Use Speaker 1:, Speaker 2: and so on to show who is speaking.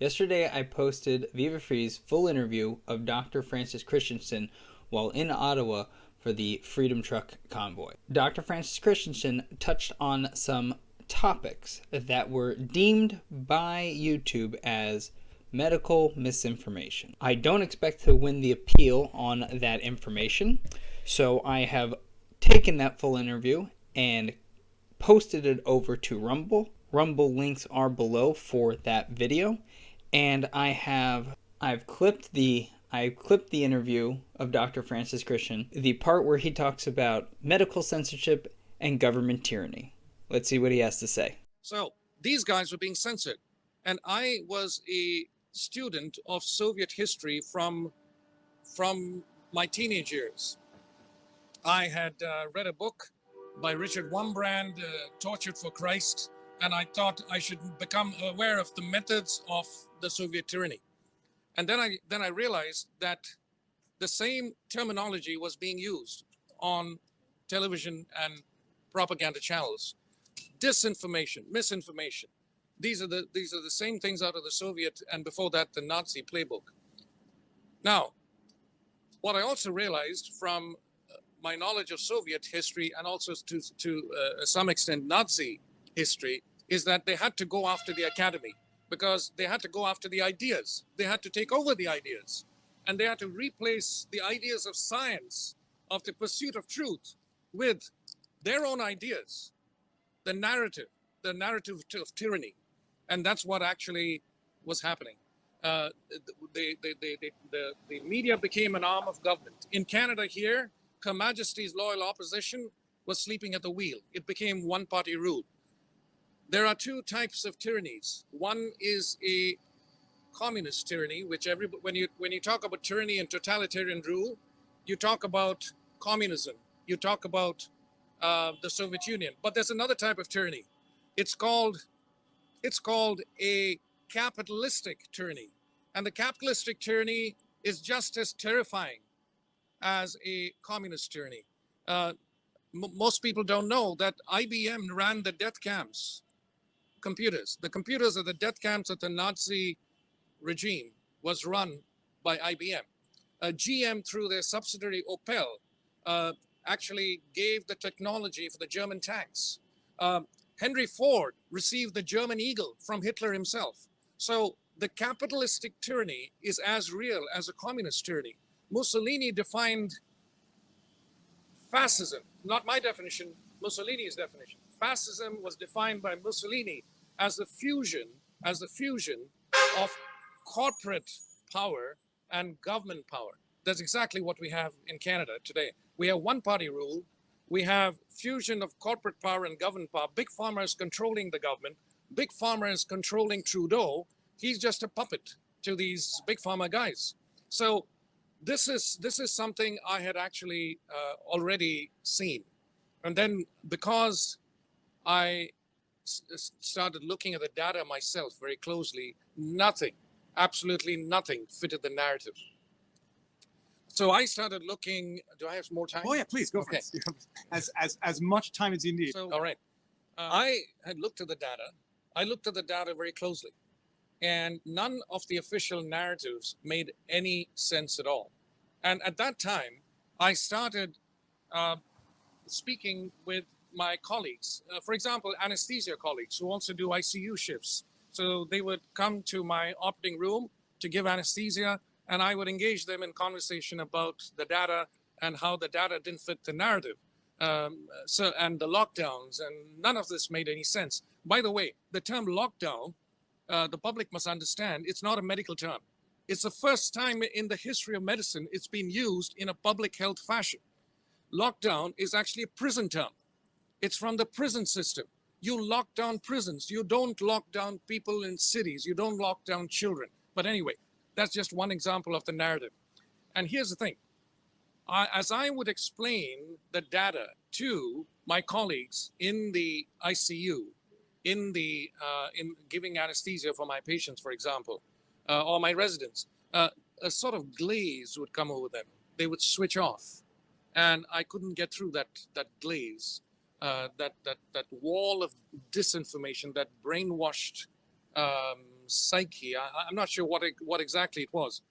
Speaker 1: Yesterday, I posted Viva Frei's full interview of Dr. Francis Christensen while in Ottawa for the Freedom Truck Convoy. Dr. Francis Christensen touched on some topics that were deemed by YouTube as medical misinformation. I don't expect to win the appeal on that information, so I have taken that full interview and posted it over to Rumble. Rumble links are below for that video, and I've clipped the interview of Dr. Francis Christian, the part where he talks about medical censorship and government tyranny. Let's see what he has to say.
Speaker 2: So these guys were being censored, and I was a student of Soviet history from my teenage years. I had read a book by Richard Wurmbrand, Tortured for Christ, and I thought I should become aware of the methods of the Soviet tyranny. And then I realized that the same terminology was being used on television and propaganda channels. Disinformation, misinformation. These are the same things out of the Soviet and before that the Nazi playbook. Now, what I also realized from my knowledge of Soviet history and also to some extent Nazi history is that they had to go after the academy because they had to go after the ideas. They had to take over the ideas, and they had to replace the ideas of science, of the pursuit of truth, with their own ideas, the narrative of tyranny. And that's what actually was happening. The media became an arm of government. In Canada here, Her Majesty's loyal opposition was sleeping at the wheel. It became one-party rule. There are two types of tyrannies. One is a communist tyranny, which when you talk about tyranny and totalitarian rule, you talk about communism. You talk about the Soviet Union. But there's another type of tyranny. It's called a capitalistic tyranny. And the capitalistic tyranny is just as terrifying as a communist tyranny. Most people don't know that IBM ran the death camps computers. The computers of the death camps of the Nazi regime was run by IBM. GM, through their subsidiary Opel, actually gave the technology for the German tanks. Henry Ford received the German Eagle from Hitler himself. So the capitalistic tyranny is as real as a communist tyranny. Mussolini defined fascism, not my definition, Mussolini's definition. Fascism was defined by Mussolini as the fusion of corporate power and government power. That's exactly what we have in Canada today. We have one-party rule. We have fusion of corporate power and government power. Big Pharma is controlling the government. Big Pharma is controlling Trudeau. He's just a puppet to these Big Pharma guys. So this is something I had actually already seen. And then because I started looking at the data myself very closely, absolutely nothing fitted the narrative. So I started looking. Do I have more time?
Speaker 3: Oh yeah, please go for it. As much time as you need.
Speaker 2: So, all right. I had looked at the data. I looked at the data very closely, and none of the official narratives made any sense at all. And at that time, I started speaking with my colleagues, for example, anesthesia colleagues who also do ICU shifts. So they would come to my operating room to give anesthesia, and I would engage them in conversation about the data and how the data didn't fit the narrative. And the lockdowns, and none of this made any sense. By the way, the term lockdown, the public must understand, it's not a medical term. It's the first time in the history of medicine it's been used in a public health fashion. Lockdown is actually a prison term. It's from the prison system. You lock down prisons. You don't lock down people in cities. You don't lock down children. But anyway, that's just one example of the narrative. And here's the thing. As I would explain the data to my colleagues in the ICU, in giving anesthesia for my patients, for example, or my residents, a sort of glaze would come over them. They would switch off, and I couldn't get through that glaze, that wall of disinformation, that brainwashed psyche. I'm not sure what exactly it was,